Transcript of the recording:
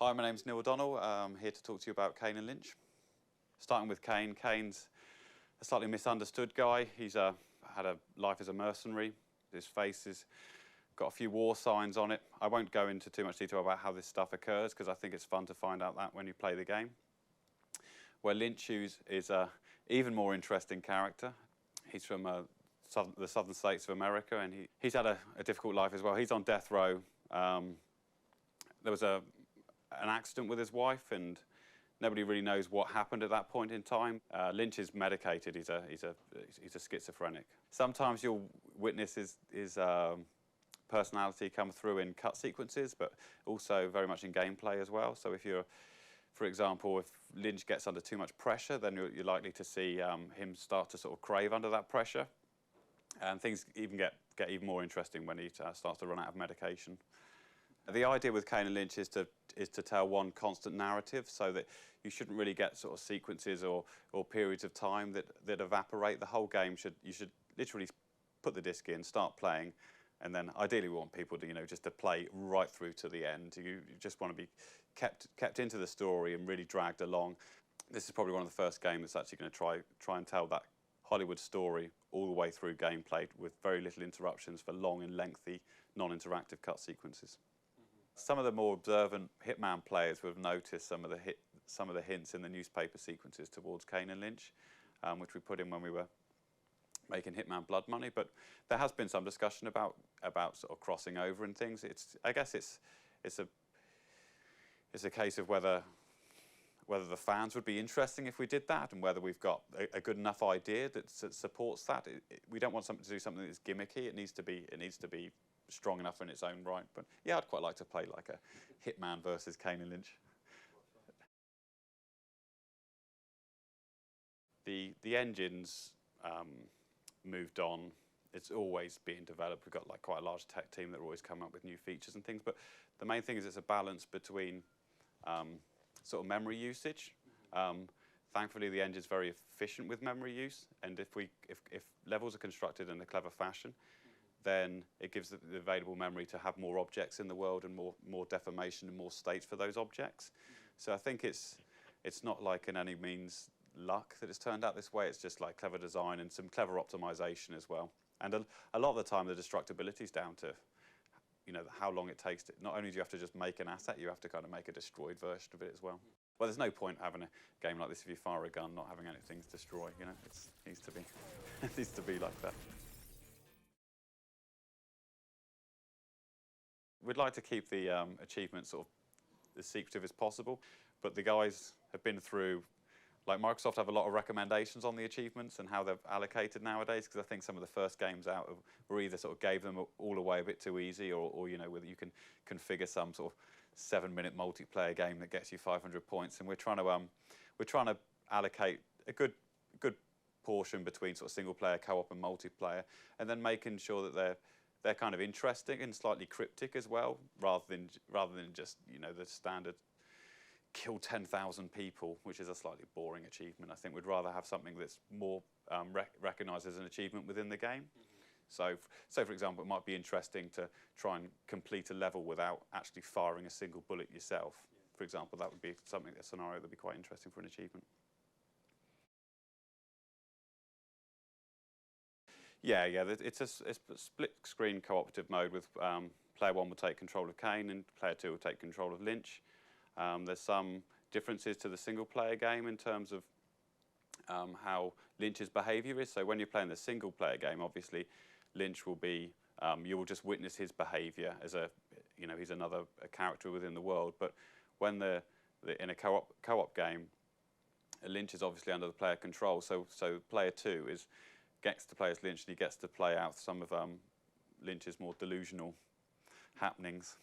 Hi, my name's Donnell. I'm here to talk to you about Kane Lynch. Starting with Kane, Kane's a slightly misunderstood guy. He's had a life as a mercenary. His face has got a few war signs on it. I won't go into too much detail about how this stuff occurs because I think it's fun to find out that when you play the game. Where Lynch is an even more interesting character. He's from the southern states of America, and he's had a difficult life as well. He's on death row. There was an accident with his wife, and nobody really knows what happened at that point in time. Lynch is medicated. He's a schizophrenic. Sometimes you'll witness his personality come through in cut sequences, but also very much in gameplay as well. So if you're, for example, if Lynch gets under too much pressure, then you're likely to see him start to sort of crave under that pressure, and things even get even more interesting when he starts to run out of medication. The idea with Kane Lynch is to tell one constant narrative, so that you shouldn't really get sort of sequences or periods of time that evaporate. The whole game you should literally put the disc in, start playing, and then ideally we want people to just to play right through to the end. You just want to be kept into the story and really dragged along. This is probably one of the first games that's actually going to try and tell that Hollywood story all the way through gameplay with very little interruptions for long and lengthy non-interactive cut sequences. Some of the more observant Hitman players would have noticed some of the hints in the newspaper sequences towards Kane Lynch, which we put in when we were making Hitman Blood Money. But there has been some discussion about sort of crossing over and things. I guess it's a case of whether the fans would be interesting if we did that, and whether we've got a good enough idea that supports that. We don't want something to do something that's gimmicky. It needs to be strong enough in its own right. But yeah, I'd quite like to play like a Hitman versus Kane Lynch. The engine's moved on. It's always being developed. We've got like quite a large tech team that are always coming up with new features and things. But the main thing is it's a balance between sort of memory usage. Thankfully, the engine's very efficient with memory use, and if levels are constructed in a clever fashion, then it gives the available memory to have more objects in the world and more deformation and more states for those objects. So I think it's not like in any means luck that it's turned out this way. It's just like clever design and some clever optimization as well. And a lot of the time the destructibility is down to how long it takes to. Not only do you have to just make an asset, you have to kind of make a destroyed version of it as well. Well, there's no point having a game like this if you fire a gun not having anything to destroy. It needs to be it needs to be like that. We'd like to keep the achievements sort of as secretive as possible, but the guys have been through, like Microsoft have a lot of recommendations on the achievements and how they're allocated nowadays, because I think some of the first games out were either sort of gave them all away a bit too easy, or whether you can configure some sort of 7-minute multiplayer game that gets you 500 points, and we're trying to allocate a good portion between sort of single player, co-op, and multiplayer, and then making sure that they're kind of interesting and slightly cryptic as well, rather than just the standard kill 10,000 people, which is a slightly boring achievement. I think we'd rather have something that's more recognised as an achievement within the game. So for example, it might be interesting to try and complete a level without actually firing a single bullet yourself. For example, that would be a scenario that would be quite interesting for an achievement. Yeah, it's a split-screen cooperative mode with player 1 will take control of Kane and player 2 will take control of Lynch. There's some differences to the single-player game in terms of how Lynch's behaviour is. So when you're playing the single-player game, obviously Lynch will be, you will just witness his behaviour as he's another character within the world. But when in a co-op game, Lynch is obviously under the player control. So player 2 gets to play as Lynch, and he gets to play out some of Lynch's more delusional happenings.